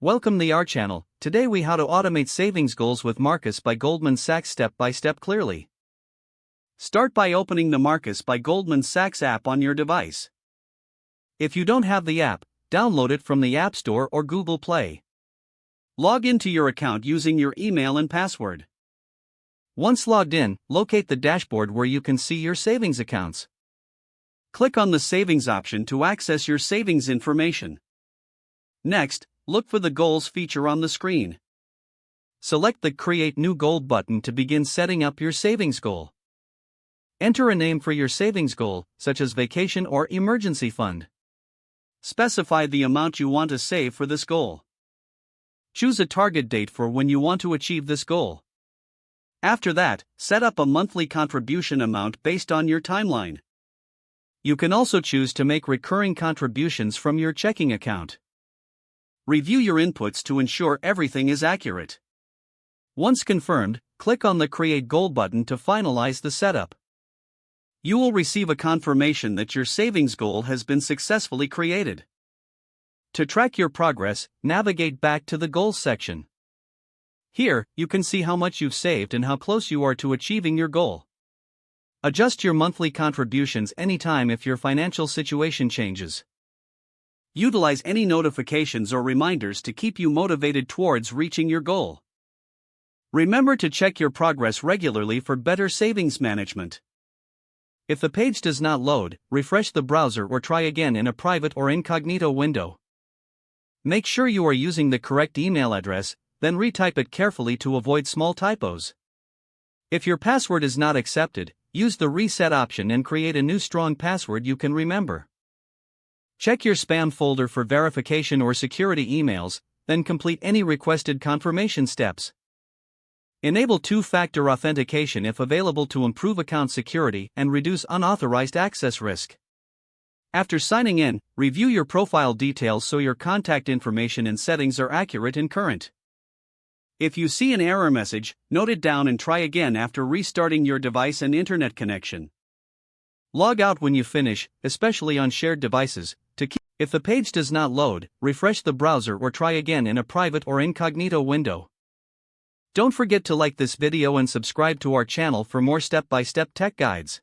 Welcome to our channel. Today we how to automate savings goals with Marcus by Goldman Sachs step by step clearly. Start by opening the Marcus by Goldman Sachs app on your device. If you don't have the app, download it from the App Store or Google Play. Log into your account using your email and password. Once logged in, locate the dashboard where you can see your savings accounts. Click on the Savings option to access your savings information. Next, look for the Goals feature on the screen. Select the Create New Goal button to begin setting up your savings goal. Enter a name for your savings goal, such as vacation or emergency fund. Specify the amount you want to save for this goal. Choose a target date for when you want to achieve this goal. After that, set up a monthly contribution amount based on your timeline. You can also choose to make recurring contributions from your checking account. Review your inputs to ensure everything is accurate. Once confirmed, click on the Create Goal button to finalize the setup. You will receive a confirmation that your savings goal has been successfully created. To track your progress, navigate back to the Goals section. Here, you can see how much you've saved and how close you are to achieving your goal. Adjust your monthly contributions anytime if your financial situation changes. Utilize any notifications or reminders to keep you motivated towards reaching your goal. Remember to check your progress regularly for better savings management. If the page does not load, refresh the browser or try again in a private or incognito window. Make sure you are using the correct email address, then retype it carefully to avoid small typos. If your password is not accepted, use the Reset option and create a new strong password you can remember. Check your spam folder for verification or security emails, then complete any requested confirmation steps. Enable two-factor authentication if available to improve account security and reduce unauthorized access risk. After signing in, review your profile details so your contact information and settings are accurate and current. If you see an error message, note it down and try again after restarting your device and internet connection. Log out when you finish, especially on shared devices. If the page does not load, refresh the browser or try again in a private or incognito window. Don't forget to like this video and subscribe to our channel for more step-by-step tech guides.